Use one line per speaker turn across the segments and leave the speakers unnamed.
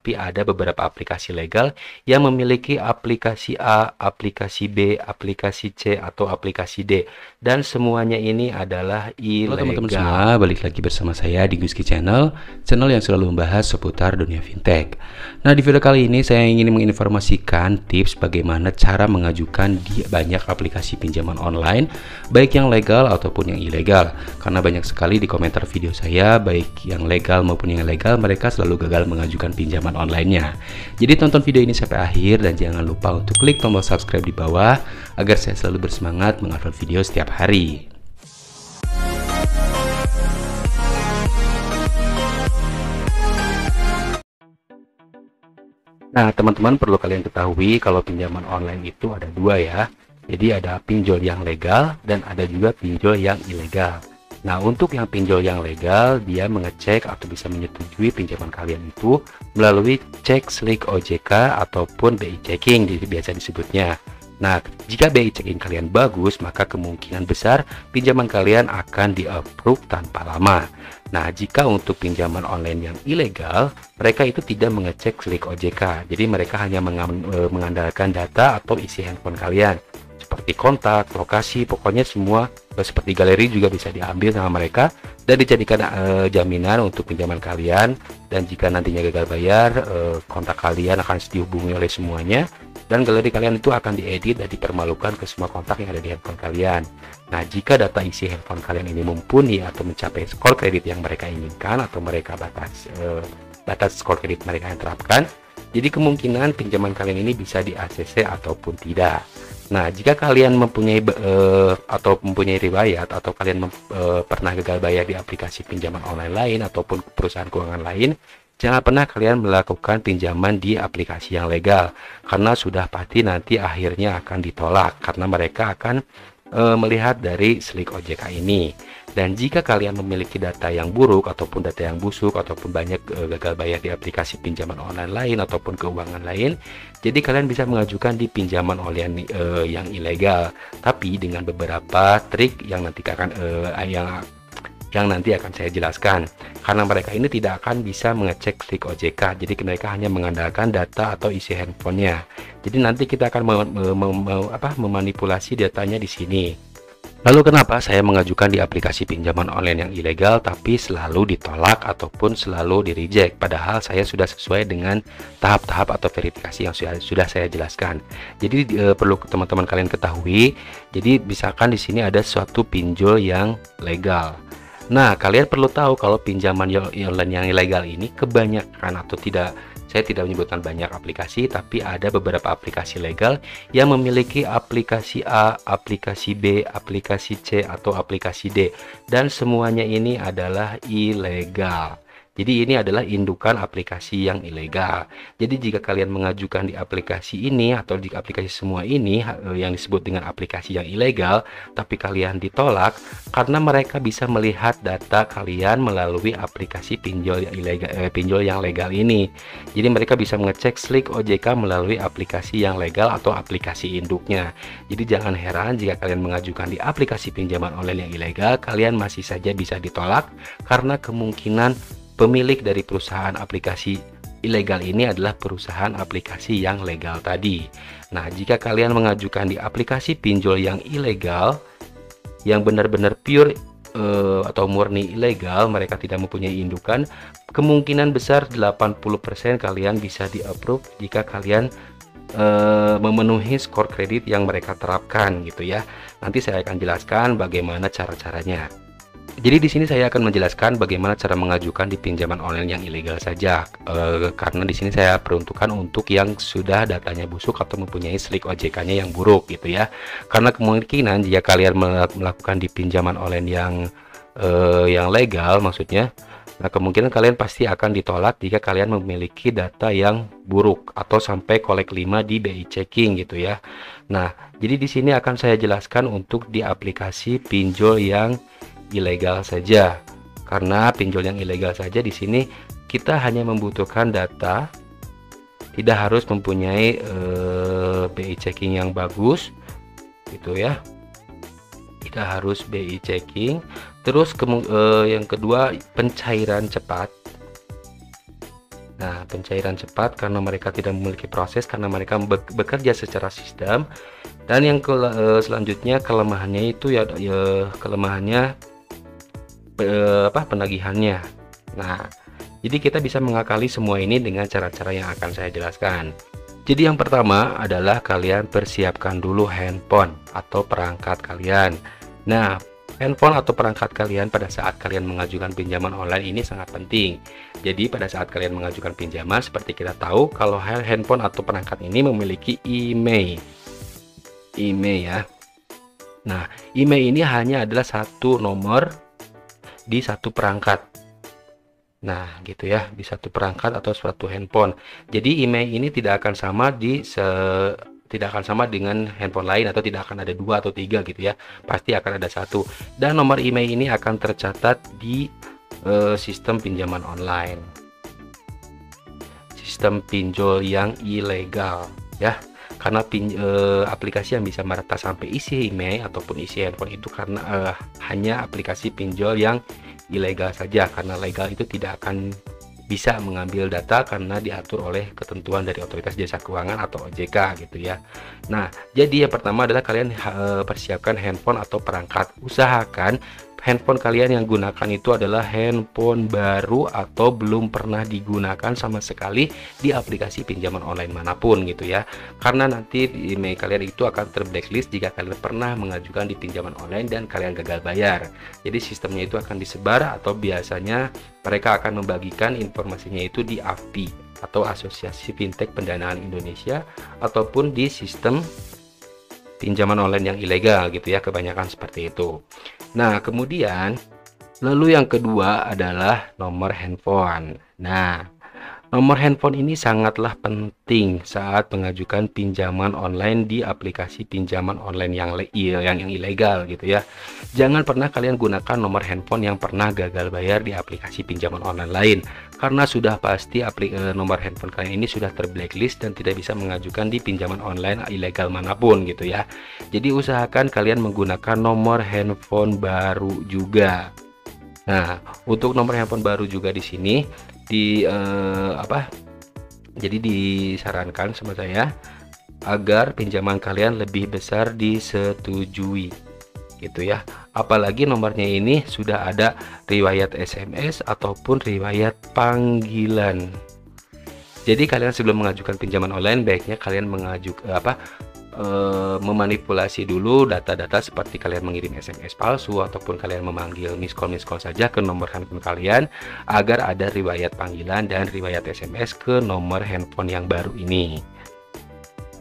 tapi ada beberapa aplikasi legal yang memiliki aplikasi A, aplikasi B, aplikasi C, atau aplikasi D, dan semuanya ini adalah
Halo teman-teman
ilegal.
semua, balik lagi bersama saya di Guski Channel, channel yang selalu membahas seputar dunia fintech. Nah, di video kali ini saya ingin menginformasikan tips bagaimana cara mengajukan di banyak aplikasi pinjaman online, baik yang legal ataupun yang ilegal. Karena banyak sekali di komentar video saya, baik yang legal maupun yang ilegal, mereka selalu gagal mengajukan pinjaman online-nya. Jadi tonton video ini sampai akhir dan jangan lupa untuk klik tombol subscribe di bawah agar saya selalu bersemangat mengupload video setiap hari.
Nah, teman-teman perlu kalian ketahui kalau pinjaman online itu ada dua ya. Jadi ada pinjol yang legal dan ada juga pinjol yang ilegal. Nah, untuk yang pinjol yang legal, dia mengecek atau bisa menyetujui pinjaman kalian itu melalui cek slik OJK ataupun BI checking biasa disebutnya. Nah, jika BI checking kalian bagus, maka kemungkinan besar pinjaman kalian akan di-approve tanpa lama. Nah, jika untuk pinjaman online yang ilegal, mereka itu tidak mengecek slik OJK. Jadi mereka hanya mengandalkan data atau isi handphone kalian, seperti kontak, lokasi, pokoknya semua seperti galeri juga bisa diambil sama mereka dan dijadikan jaminan untuk pinjaman kalian. Dan jika nantinya gagal bayar, kontak kalian akan dihubungi oleh semuanya dan galeri kalian itu akan diedit dan dipermalukan ke semua kontak yang ada di handphone kalian. Nah, jika data isi handphone kalian ini mumpuni atau mencapai skor kredit yang mereka inginkan atau mereka batas skor kredit mereka yang terapkan, jadi kemungkinan pinjaman kalian ini bisa di ACC ataupun tidak. Nah, jika kalian mempunyai riwayat atau kalian pernah gagal bayar di aplikasi pinjaman online lain ataupun perusahaan keuangan lain, jangan pernah kalian melakukan pinjaman di aplikasi yang legal, karena sudah pasti nanti akhirnya akan ditolak karena mereka akan melihat dari slik OJK ini. Dan jika kalian memiliki data yang buruk ataupun data yang busuk ataupun banyak gagal bayar di aplikasi pinjaman online lain ataupun keuangan lain, jadi kalian bisa mengajukan di pinjaman online yang ilegal, tapi dengan beberapa trik yang nanti akan saya jelaskan. Karena mereka ini tidak akan bisa mengecek slik OJK, jadi mereka hanya mengandalkan data atau isi handphonenya. Jadi nanti kita akan memanipulasi datanya di sini. Lalu kenapa saya mengajukan di aplikasi pinjaman online yang ilegal tapi selalu ditolak ataupun selalu di reject, padahal saya sudah sesuai dengan tahap-tahap atau verifikasi yang sudah saya jelaskan. Jadi perlu teman-teman kalian ketahui, jadi misalkan di sini ada suatu pinjol yang legal. Nah, kalian perlu tahu kalau pinjaman online yang ilegal ini kebanyakan atau tidak, saya tidak menyebutkan banyak aplikasi, tapi ada beberapa aplikasi legal yang memiliki aplikasi A, aplikasi B, aplikasi C, atau aplikasi D, dan semuanya ini adalah ilegal. Jadi ini adalah indukan aplikasi yang ilegal. Jadi jika kalian mengajukan di aplikasi ini atau di aplikasi semua ini yang disebut dengan aplikasi yang ilegal, tapi kalian ditolak karena mereka bisa melihat data kalian melalui aplikasi pinjol yang legal ini. Jadi mereka bisa mengecek slik OJK melalui aplikasi yang legal atau aplikasi induknya. Jadi jangan heran jika kalian mengajukan di aplikasi pinjaman online yang ilegal, kalian masih saja bisa ditolak karena kemungkinan pemilik dari perusahaan aplikasi ilegal ini adalah perusahaan aplikasi yang legal tadi. Nah, jika kalian mengajukan di aplikasi pinjol yang ilegal, yang benar-benar pure atau murni ilegal, mereka tidak mempunyai indukan, kemungkinan besar 80% kalian bisa di-approve jika kalian memenuhi skor kredit yang mereka terapkan gitu ya. Nanti saya akan jelaskan bagaimana cara-caranya. Jadi di sini saya akan menjelaskan bagaimana cara mengajukan di pinjaman online yang ilegal saja, karena di sini saya peruntukkan untuk yang sudah datanya busuk atau mempunyai slik OJK-nya yang buruk gitu ya. Karena kemungkinan jika kalian melakukan di pinjaman online yang legal maksudnya, nah kemungkinan kalian pasti akan ditolak jika kalian memiliki data yang buruk atau sampai kolek 5 di BI checking gitu ya. Nah, jadi di sini akan saya jelaskan untuk di aplikasi pinjol yang ilegal saja. Karena pinjol yang ilegal saja di sini kita hanya membutuhkan data, tidak harus mempunyai BI checking yang bagus gitu ya. Tidak harus BI checking. Terus yang kedua, pencairan cepat. Nah, pencairan cepat karena mereka tidak memiliki proses, karena mereka bekerja secara sistem. Dan yang selanjutnya kelemahannya itu kelemahannya penagihannya. Nah, jadi kita bisa mengakali semua ini dengan cara-cara yang akan saya jelaskan. Jadi yang pertama adalah kalian persiapkan dulu handphone atau perangkat kalian. Nah, handphone atau perangkat kalian pada saat kalian mengajukan pinjaman online ini sangat penting. Jadi pada saat kalian mengajukan pinjaman, seperti kita tahu kalau handphone atau perangkat ini memiliki email ya. Nah, email ini hanya adalah satu nomor di satu perangkat. Nah, gitu ya, di satu perangkat atau suatu handphone. Jadi email ini tidak akan sama dengan handphone lain, atau tidak akan ada 2 atau 3 gitu ya. Pasti akan ada satu. Dan nomor email ini akan tercatat di sistem pinjaman online. Sistem pinjol yang ilegal ya. Karena aplikasi yang bisa meretas sampai isi email ataupun isi handphone itu karena hanya aplikasi pinjol yang ilegal saja, karena legal itu tidak akan bisa mengambil data karena diatur oleh ketentuan dari Otoritas Jasa Keuangan atau OJK gitu ya. Nah, jadi yang pertama adalah kalian persiapkan handphone atau perangkat. Usahakan handphone kalian yang gunakan itu adalah handphone baru atau belum pernah digunakan sama sekali di aplikasi pinjaman online manapun gitu ya. Karena nanti email kalian itu akan terblacklist jika kalian pernah mengajukan di pinjaman online dan kalian gagal bayar. Jadi sistemnya itu akan disebar, atau biasanya mereka akan membagikan informasinya itu di AFPI atau Asosiasi Fintech Pendanaan Indonesia, ataupun di sistem pinjaman online yang ilegal gitu ya, kebanyakan seperti itu. Nah, kemudian lalu yang kedua adalah nomor handphone. Nah, nomor handphone ini sangatlah penting saat mengajukan pinjaman online di aplikasi pinjaman online yang ilegal gitu ya. Jangan pernah kalian gunakan nomor handphone yang pernah gagal bayar di aplikasi pinjaman online lain, karena sudah pasti nomor handphone kalian ini sudah terblacklist dan tidak bisa mengajukan di pinjaman online ilegal manapun gitu ya. Jadi usahakan kalian menggunakan nomor handphone baru juga. Nah, untuk nomor handphone baru juga di sini jadi disarankan sama saya agar pinjaman kalian lebih besar disetujui gitu ya. Apalagi nomornya ini sudah ada riwayat SMS ataupun riwayat panggilan. Jadi kalian sebelum mengajukan pinjaman online, baiknya kalian memanipulasi dulu data-data, seperti kalian mengirim SMS palsu ataupun kalian memanggil miss call saja ke nomor handphone kalian, agar ada riwayat panggilan dan riwayat SMS ke nomor handphone yang baru ini.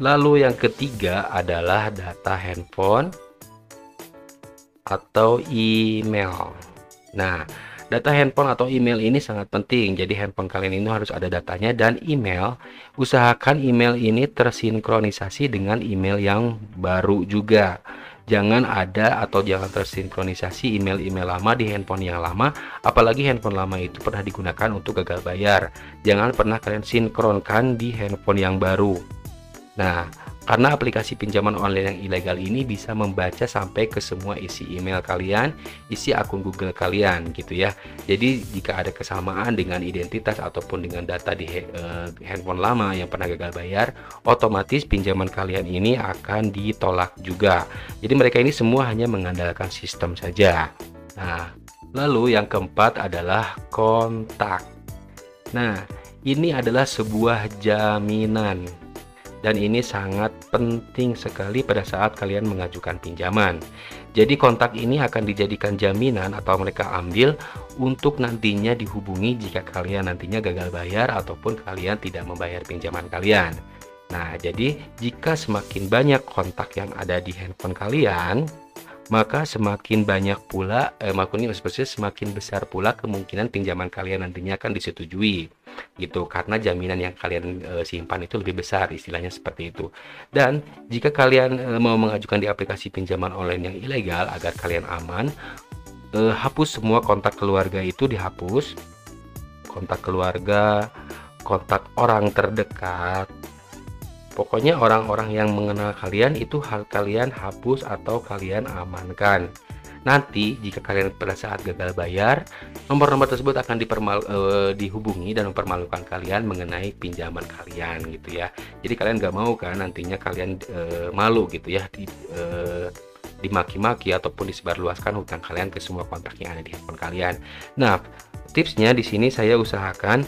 Lalu yang ketiga adalah data handphone atau email. Nah, data handphone atau email ini sangat penting. Jadi handphone kalian ini harus ada datanya, dan email, usahakan email ini tersinkronisasi dengan email yang baru juga. Jangan tersinkronisasi email-email lama di handphone yang lama, apalagi handphone lama itu pernah digunakan untuk gagal bayar. Jangan pernah kalian sinkronkan di handphone yang baru. Nah, karena aplikasi pinjaman online yang ilegal ini bisa membaca sampai ke semua isi email kalian, isi akun Google kalian gitu ya. Jadi jika ada kesamaan dengan identitas ataupun dengan data di handphone lama yang pernah gagal bayar, otomatis pinjaman kalian ini akan ditolak juga. Jadi mereka ini semua hanya mengandalkan sistem saja. Nah, lalu yang keempat adalah kontak. Nah, ini adalah sebuah jaminan. Dan ini sangat penting sekali pada saat kalian mengajukan pinjaman. Jadi kontak ini akan dijadikan jaminan atau mereka ambil untuk nantinya dihubungi jika kalian nantinya gagal bayar ataupun kalian tidak membayar pinjaman kalian. Nah, jadi jika semakin banyak kontak yang ada di handphone kalian, maka semakin banyak pula semakin besar pula kemungkinan pinjaman kalian nantinya akan disetujui gitu, karena jaminan yang kalian simpan itu lebih besar, istilahnya seperti itu. Dan jika kalian mau mengajukan di aplikasi pinjaman online yang ilegal, agar kalian aman, hapus semua kontak keluarga itu, dihapus kontak keluarga, kontak orang terdekat. Pokoknya orang-orang yang mengenal kalian itu kalian hapus atau kalian amankan. Nanti jika kalian pada saat gagal bayar, nomor-nomor tersebut akan dihubungi dan mempermalukan kalian mengenai pinjaman kalian gitu ya. Jadi kalian nggak mau kan nantinya kalian malu gitu ya, dimaki-maki ataupun disebarluaskan hutang kalian ke semua kontak yang ada di handphone kalian. Nah, tipsnya di sini saya usahakan,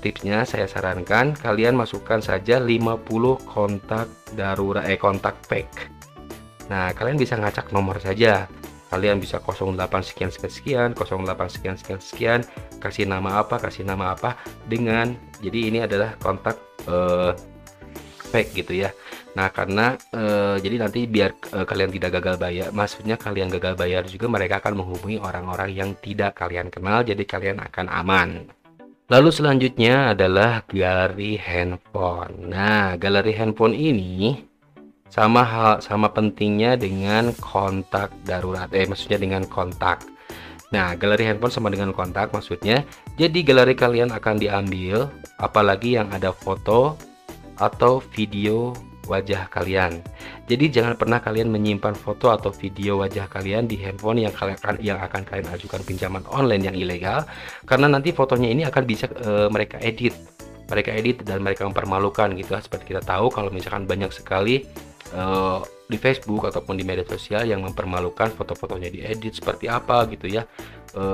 tipsnya saya sarankan kalian masukkan saja 50 kontak darurat, kontak fake. Nah, kalian bisa ngacak nomor saja. Kalian bisa 08 sekian sekian sekian, 08 sekian sekian sekian, kasih nama apa dengan, jadi ini adalah kontak fake gitu ya. Nah, karena jadi nanti biar kalian tidak gagal bayar, maksudnya kalian gagal bayar juga, mereka akan menghubungi orang-orang yang tidak kalian kenal, jadi kalian akan aman. Lalu selanjutnya adalah galeri handphone. Nah, galeri handphone ini sama pentingnya dengan kontak darurat, maksudnya dengan kontak. Nah, galeri handphone sama dengan kontak maksudnya. Jadi galeri kalian akan diambil apalagi yang ada foto atau video wajah kalian. Jadi jangan pernah kalian menyimpan foto atau video wajah kalian di handphone yang akan kalian ajukan pinjaman online yang ilegal, karena nanti fotonya ini akan bisa mereka edit dan mereka mempermalukan gitu ya. Seperti kita tahu kalau misalkan banyak sekali di Facebook ataupun di media sosial yang mempermalukan, foto-fotonya diedit seperti apa gitu ya,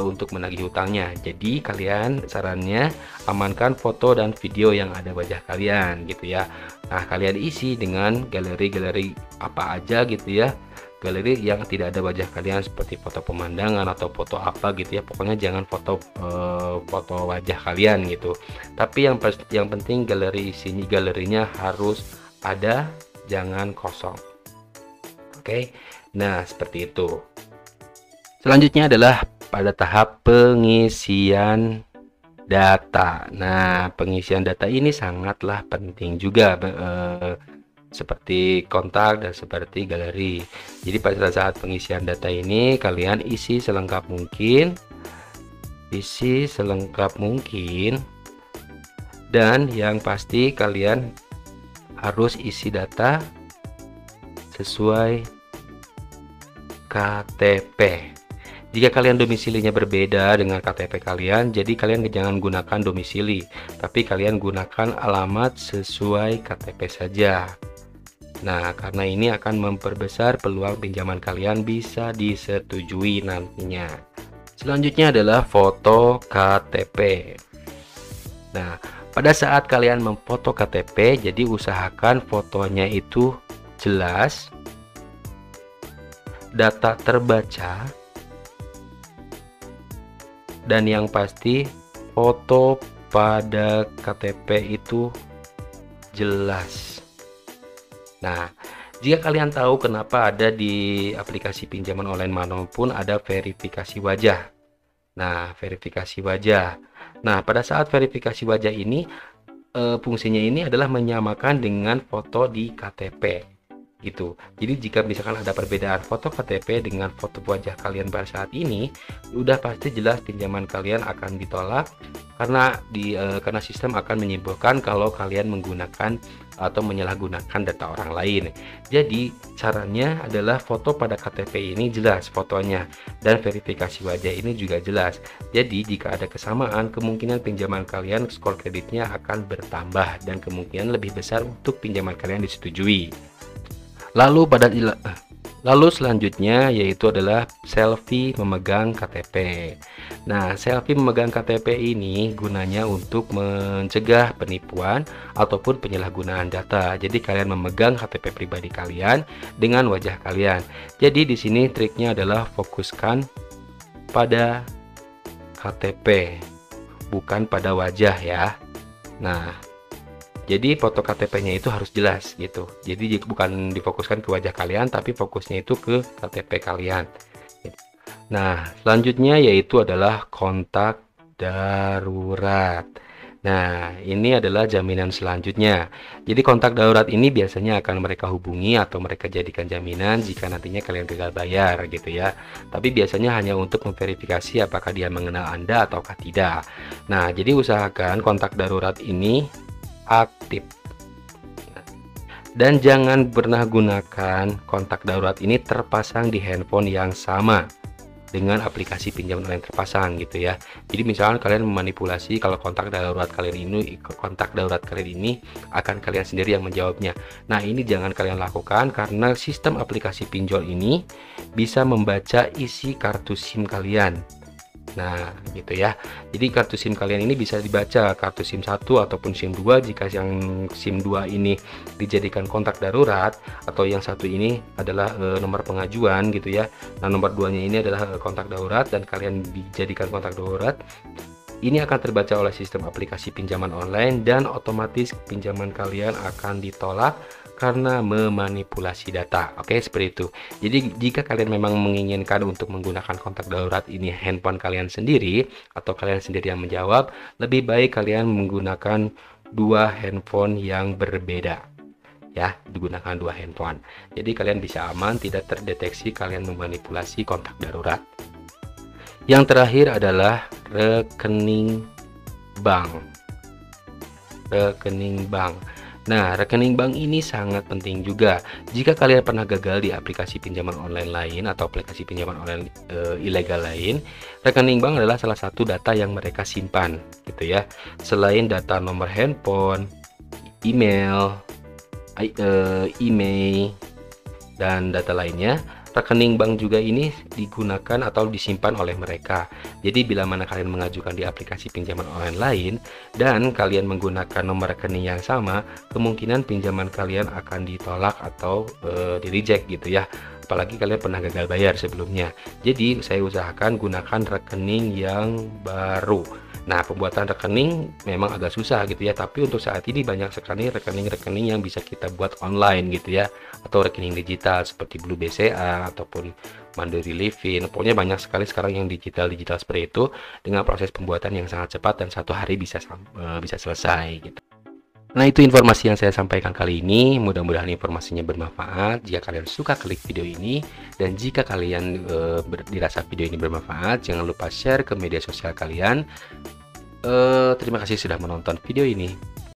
untuk menagih hutangnya. Jadi kalian sarannya amankan foto dan video yang ada wajah kalian gitu ya. Nah, kalian isi dengan galeri apa aja gitu ya, galeri yang tidak ada wajah kalian seperti foto pemandangan atau foto apa gitu ya. Pokoknya jangan foto wajah kalian gitu. Tapi yang penting galerinya harus ada, jangan kosong. Oke. Nah, seperti itu. Selanjutnya adalah pada tahap pengisian data. Nah, pengisian data ini sangatlah penting juga, seperti kontak dan seperti galeri. Jadi pada saat pengisian data ini kalian isi selengkap mungkin, dan yang pasti kalian harus isi data sesuai KTP. Jika kalian domisilinya berbeda dengan KTP kalian, jadi kalian jangan gunakan domisili, tapi kalian gunakan alamat sesuai KTP saja. Nah, karena ini akan memperbesar peluang pinjaman kalian bisa disetujui nantinya. Selanjutnya adalah foto KTP. Nah, pada saat kalian memfoto KTP, jadi usahakan fotonya itu jelas, data terbaca, dan yang pasti foto pada KTP itu jelas. Nah, jika kalian tahu kenapa ada di aplikasi pinjaman online manapun ada verifikasi wajah. Nah, verifikasi wajah. Nah, pada saat verifikasi wajah ini, fungsinya ini adalah menyamakan dengan foto di KTP gitu. Jadi jika misalkan ada perbedaan foto KTP dengan foto wajah kalian pada saat ini, udah pasti jelas pinjaman kalian akan ditolak, karena sistem akan menyimpulkan kalau kalian menggunakan atau menyalahgunakan data orang lain. Jadi caranya adalah foto pada KTP ini jelas fotonya, dan verifikasi wajah ini juga jelas. Jadi jika ada kesamaan, kemungkinan pinjaman kalian skor kreditnya akan bertambah dan kemungkinan lebih besar untuk pinjaman kalian disetujui. Lalu selanjutnya yaitu adalah selfie memegang KTP. Nah, selfie memegang KTP ini gunanya untuk mencegah penipuan ataupun penyalahgunaan data. Jadi kalian memegang KTP pribadi kalian dengan wajah kalian. Jadi di sini triknya adalah fokuskan pada KTP, bukan pada wajah ya. Nah, jadi foto KTP-nya itu harus jelas gitu. Jadi bukan difokuskan ke wajah kalian, tapi fokusnya itu ke KTP kalian. Nah, selanjutnya yaitu adalah kontak darurat. Nah, ini adalah jaminan selanjutnya. Jadi kontak darurat ini biasanya akan mereka hubungi atau mereka jadikan jaminan jika nantinya kalian gagal bayar gitu ya. Tapi biasanya hanya untuk memverifikasi apakah dia mengenal Anda ataukah tidak. Nah, jadi usahakan kontak darurat ini aktif. Dan jangan pernah gunakan kontak darurat ini terpasang di handphone yang sama dengan aplikasi pinjaman online terpasang gitu ya. Jadi misalkan kalian memanipulasi kalau kontak darurat kalian ini akan kalian sendiri yang menjawabnya. Nah, ini jangan kalian lakukan karena sistem aplikasi pinjol ini bisa membaca isi kartu SIM kalian. Nah, gitu ya. Jadi kartu SIM kalian ini bisa dibaca, kartu SIM 1 ataupun SIM 2. Jika yang SIM 2 ini dijadikan kontak darurat atau yang satu ini adalah nomor pengajuan gitu ya. Nah, nomor 2-nya ini adalah kontak darurat dan kalian dijadikan kontak darurat. Ini akan terbaca oleh sistem aplikasi pinjaman online dan otomatis pinjaman kalian akan ditolak karena memanipulasi data. Oke, seperti itu. Jadi jika kalian memang menginginkan untuk menggunakan kontak darurat ini handphone kalian sendiri atau kalian sendiri yang menjawab, lebih baik kalian menggunakan dua handphone yang berbeda. Ya, digunakan dua handphone. Jadi kalian bisa aman, tidak terdeteksi kalian memanipulasi kontak darurat. Yang terakhir adalah rekening bank. Rekening bank. Nah, rekening bank ini sangat penting juga. Jika kalian pernah gagal di aplikasi pinjaman online lain atau aplikasi pinjaman online ilegal lain, rekening bank adalah salah satu data yang mereka simpan, gitu ya. Selain data nomor handphone, email, dan data lainnya, rekening bank juga ini digunakan atau disimpan oleh mereka. Jadi bila mana kalian mengajukan di aplikasi pinjaman online lain dan kalian menggunakan nomor rekening yang sama, kemungkinan pinjaman kalian akan ditolak atau di reject gitu ya. Apalagi kalian pernah gagal bayar sebelumnya. Jadi saya usahakan gunakan rekening yang baru. Nah, pembuatan rekening memang agak susah gitu ya, tapi untuk saat ini banyak sekali rekening-rekening yang bisa kita buat online gitu ya, atau rekening digital seperti Blue BCA ataupun Mandiri Livin. Pokoknya banyak sekali sekarang yang digital seperti itu dengan proses pembuatan yang sangat cepat dan 1 hari bisa selesai gitu. Nah, itu informasi yang saya sampaikan kali ini. Mudah-mudahan informasinya bermanfaat. Jika kalian suka, klik video ini. Dan jika kalian dirasa video ini bermanfaat, jangan lupa share ke media sosial kalian. Terima kasih sudah menonton video ini.